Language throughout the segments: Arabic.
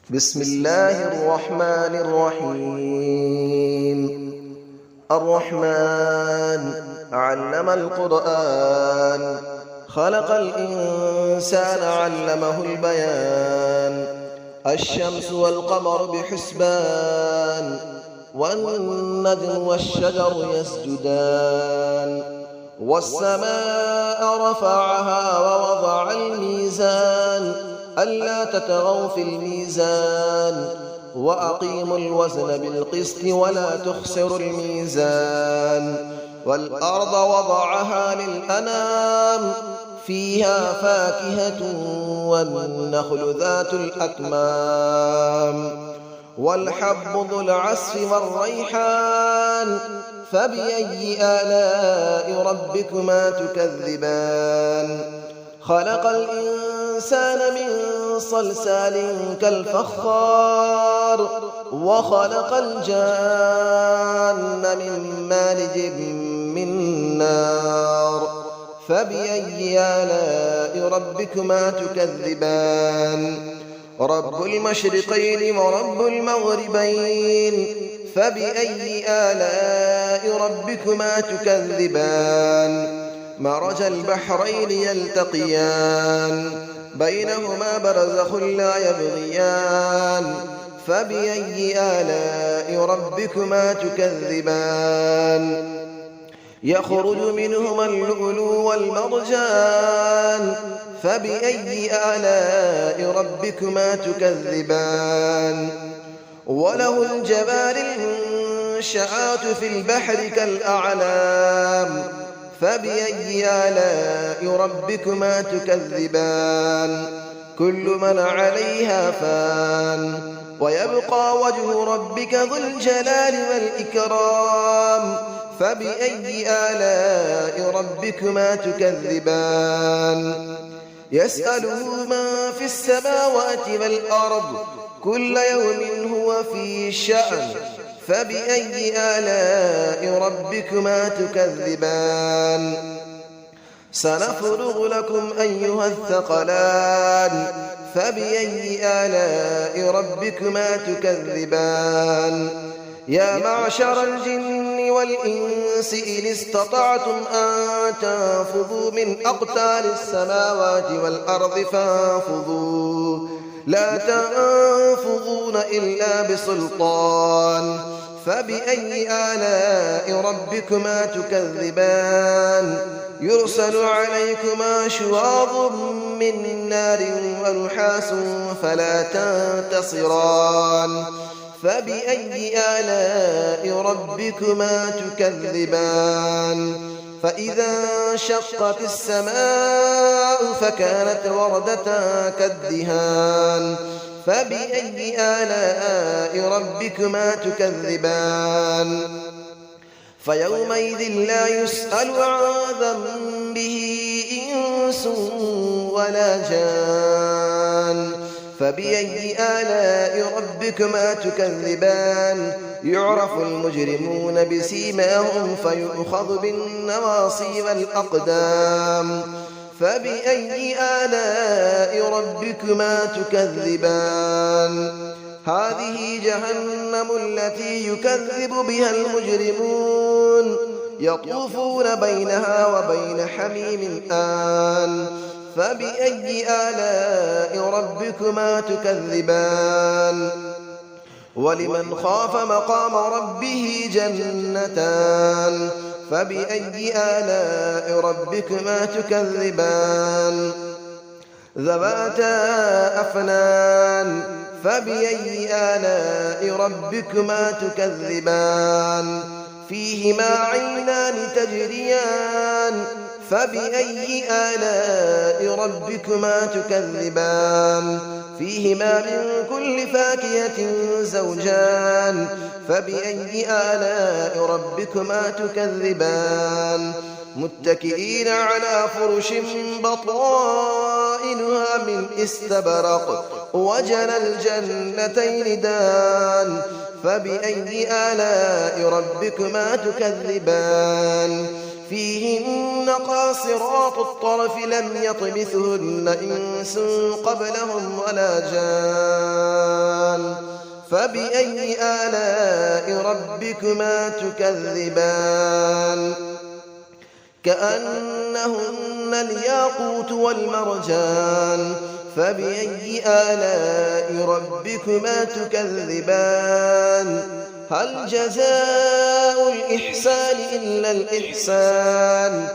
بسم الله الرحمن الرحيم. الرحمن علم القرآن، خلق الإنسان علمه البيان. الشمس والقمر بحسبان، والنجم والشجر يسجدان. والسماء رفعها ووضع الميزان، ألا تطغوا في الميزان، وأقيموا الوزن بالقسط ولا تخسروا الميزان. والأرض وضعها للأنام، فيها فاكهة والنخل ذات الأكمام، والحب ذو العصف والريحان. فبأي آلاء ربكما تكذبان؟ خلق الإنسان من صلصال كالفخار، وخلق الجان من مارج من نار. فبأي آلاء ربكما تكذبان؟ رب المشرقين ورب المغربين. فبأي آلاء ربكما تكذبان؟ مرج البحرين يلتقيان، بينهما برزخ لا يبغيان. فبأي آلاء ربكما تكذبان؟ يخرج منهما اللؤلؤ والمرجان. فبأي آلاء ربكما تكذبان؟ وله الجوار المنشآت في البحر كالأعلام. فبأي آلاء ربكما تكذبان؟ كل من عليها فان، ويبقى وجه ربك ذو الجلال والإكرام. فبأي آلاء ربكما تكذبان؟ يسأله من في السماوات والأرض، كل يوم هو في شأن. فبأي آلاء ربكما تكذبان؟ سنفرغ لكم أيها الثقلان. فبأي آلاء ربكما تكذبان؟ يا معشر الجن والإنس إن استطعتم أن تنفذوا من أقطار السماوات والأرض فانفذوا، لا تنفذون إلا بسلطان. فبأي آلاء ربكما تكذبان؟ يرسل عليكما شواظ من نار ونحاس فلا تنتصران. فبأي آلاء ربكما تكذبان؟ فإذا انشقت السماء فكانت وردة كالدهان. فبأي آلاء ربكما تكذبان؟ فيومئذ لا يسأل عن ذنبه إنس ولا جان. فبأي آلاء ربكما تكذبان؟ يعرف المجرمون بسيماهم فيؤخذ بالنواصي والأقدام. فبأي آلاء ربكما تكذبان؟ هذه جهنم التي يكذب بها المجرمون، يطوفون بينها وبين حميم آن. فبأي آلاء ربكما تكذبان؟ ولمن خاف مقام ربه جنتان. فبأي آلاء ربكما تكذبان؟ ذواتا أفنان. فبأي آلاء ربكما تكذبان؟ فيهما عينان تجريان. فبأي آلاء ربكما تكذبان؟ فيهما من كل فاكهة زوجان. فبأي آلاء ربكما تكذبان؟ متكئين على فرش بطائنها من استبرق، وجنى الجنتين دان. فبأي آلاء ربكما تكذبان؟ فيهن قاصرات الطرف لم يطمثهن إنس قبلهم ولا جان. فبأي آلاء ربكما تكذبان كأنهن الياقوت والمرجان فبأي آلاء ربكما تكذبان هل جزاء الإحسان إلا الإحسان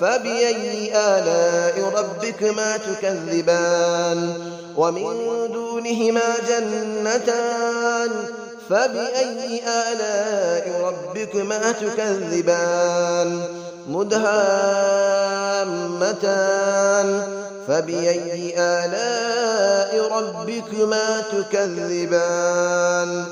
فبأي آلاء ربكما تكذبان ومن دونهما جنتان فبأي آلاء ربكما تكذبان مدهامتان فبأي آلاء ربكما تكذبان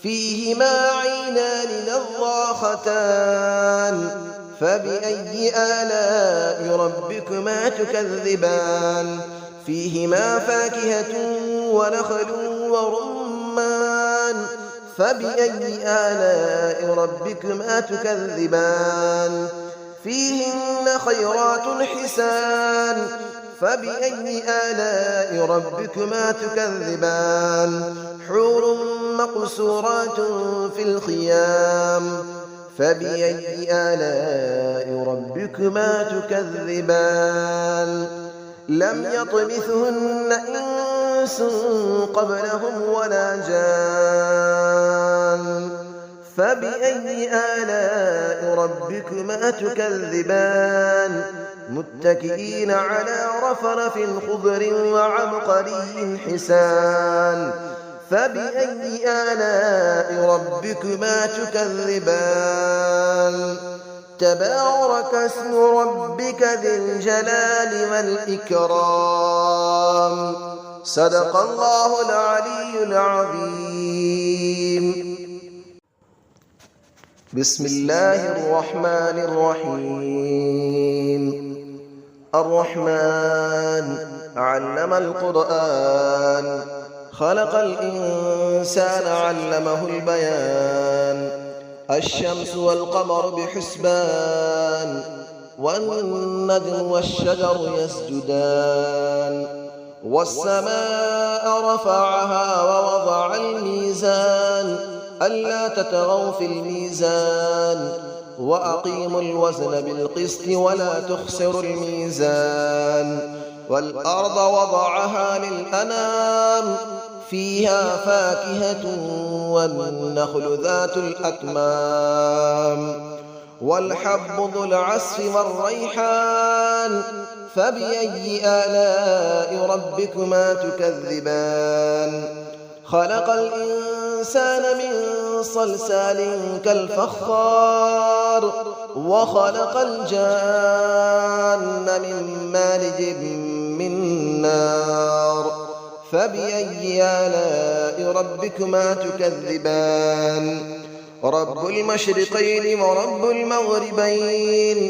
فيهما عينان نضاختان فبأي آلاء ربكما تكذبان فيهما فاكهة ونخل ورمان فبأي آلاء ربكما تكذبان فيهن خيرات حسان فبأي آلاء ربكما تكذبان حور مقصورات في الخيام فبأي آلاء ربكما تكذبان لم يطمثهن إنس قبلهم ولا جان فبأي آلاء ربكما تكذبان متكئين على رفرف خضر وعبقري حسان فبأي آلاء ربكما تكذبان تبارك اسم ربك ذي الجلال والإكرام صدق الله العلي العظيم بسم الله الرحمن الرحيم الرحمن علم القرآن خلق الإنسان علمه البيان الشمس والقمر بحسبان والنجم والشجر يسجدان والسماء رفعها ووضع الميزان ألا تطغوا في الميزان وأقيموا الوزن بالقسط ولا تخسروا الميزان والأرض وضعها للأنام فيها فاكهة والنخل ذات الأكمام والحب ذو العصف والريحان فبأي آلاء ربكما تكذبان خلق الإنسان من صلصال كالفخار وخلق الجان من مارج من نار فبأي آلاء ربكما تكذبان رب المشرقين ورب المغربين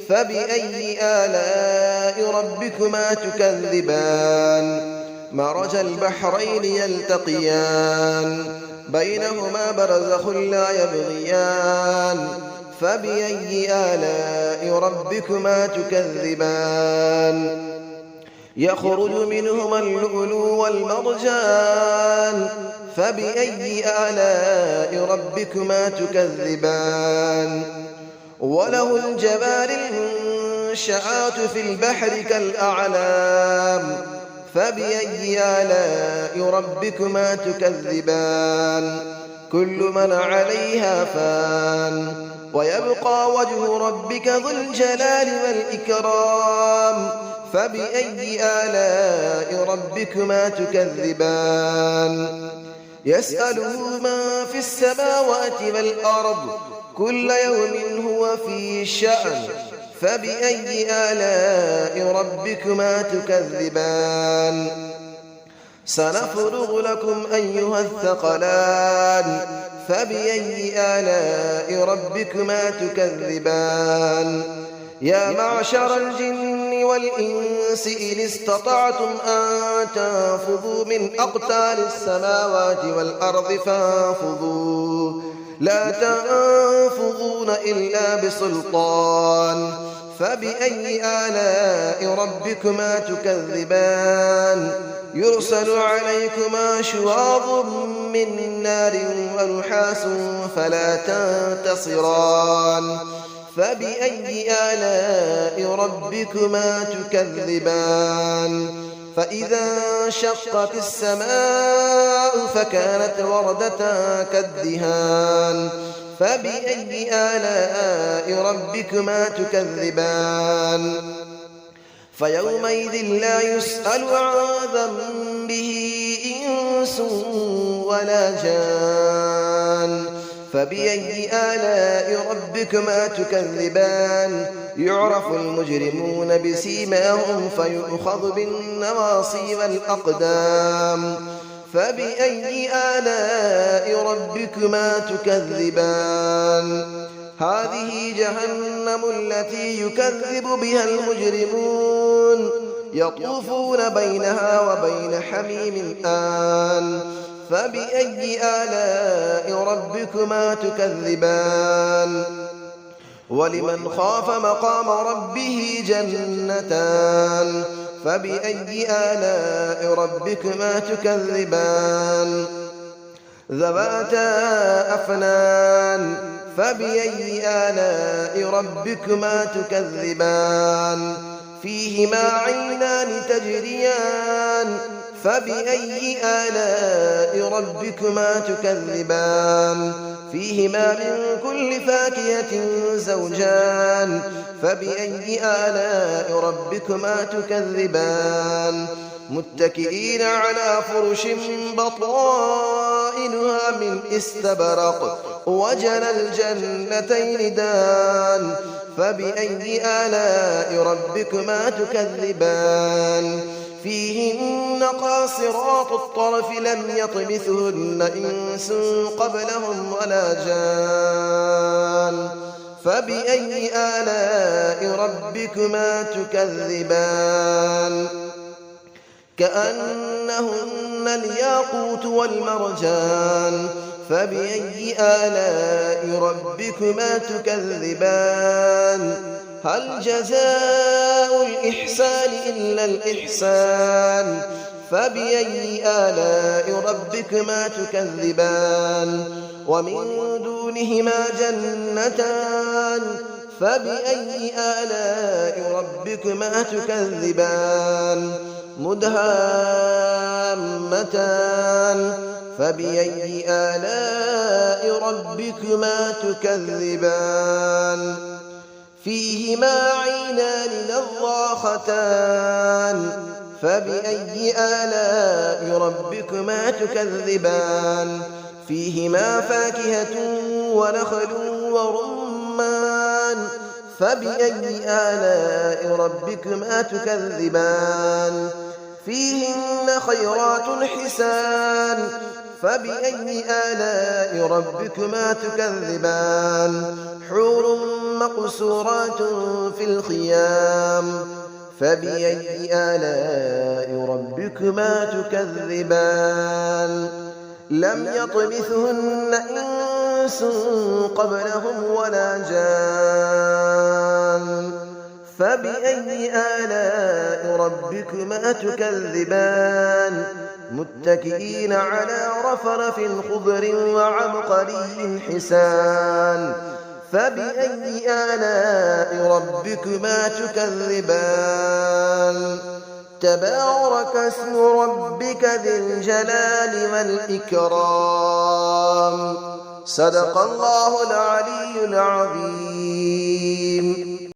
فبأي آلاء ربكما تكذبان مرج البحرين يلتقيان بينهما برزخ لا يبغيان فبأي آلاء ربكما تكذبان يخرج منهما اللؤلؤ والمرجان فبأي آلاء ربكما تكذبان وله الجبال المنشآت في البحر كالأعلام فبأي آلاء ربكما تكذبان كل من عليها فان ويبقى وجه ربك ذو الجلال والإكرام فبأي آلاء ربكما تكذبان يسأله من في السماوات والأرض كل يوم هو في شأن فبأي آلاء ربكما تكذبان سنفرغ لكم أيها الثقلان فبأي آلاء ربكما تكذبان يا معشر الجن والإنس إن استطعتم أن تنفذوا من أقطار السماوات والأرض فانفذوا لا تنفذون إلا بسلطان فبأي آلاء ربكما تكذبان يرسل عليكما شواظ من نار ونحاس فلا تنتصران فبأي آلاء ربكما تكذبان فإذا انشقت السماء فكانت وردة كالدهان فبأي آلاء ربكما تكذبان فيومئذ لا يسأل عن ذنبه إنس ولا جان فبأي آلاء ربكما تكذبان يعرف المجرمون بسيماهم فيؤخذ بالنواصي والأقدام فبأي آلاء ربكما تكذبان هذه جهنم التي يكذب بها المجرمون يطوفون بينها وبين حميم آن فبأي آلاء ربكما تكذبان ولمن خاف مقام ربه جنتان فبأي آلاء ربكما تكذبان ذواتا أفنان فبأي آلاء ربكما تكذبان فيهما عينان تجريان فبأي آلاء ربكما تكذبان فيهما من كل فاكهة زوجان فبأي آلاء ربكما تكذبان متكئين على فرش بطائنها من استبرق وجنى الجنتين دان فبأي آلاء ربكما تكذبان فيهن قاصرات الطرف لم يطمثهن إنس قبلهم ولا جان فبأي آلاء ربكما تكذبان كأنهن الياقوت والمرجان فبأي آلاء ربكما تكذبان هل جزاء الإحسان إلا الإحسان فبأي آلاء ربكما تكذبان ومن دونهما جنتان فبأي آلاء ربكما تكذبان مدهامتان فبأي آلاء ربكما تكذبان فيهما عينان نضاختان فبأي آلاء ربكما تكذبان فيهما فاكهة ونخل ورمان فبأي آلاء ربكما تكذبان فيهن خيرات حسان فبأي آلاء ربكما تكذبان حور مقصورات في الخيام فبأي آلاء ربكما تكذبان لم يطمثهن إنس قبلهم ولا جان فبأي آلاء ربكما تكذبان متكئين على رفرف خضر وعبقري حسان فبأي آلاء ربكما تكذبان تبارك اسم ربك ذي الجلال والإكرام صدق الله العلي العظيم.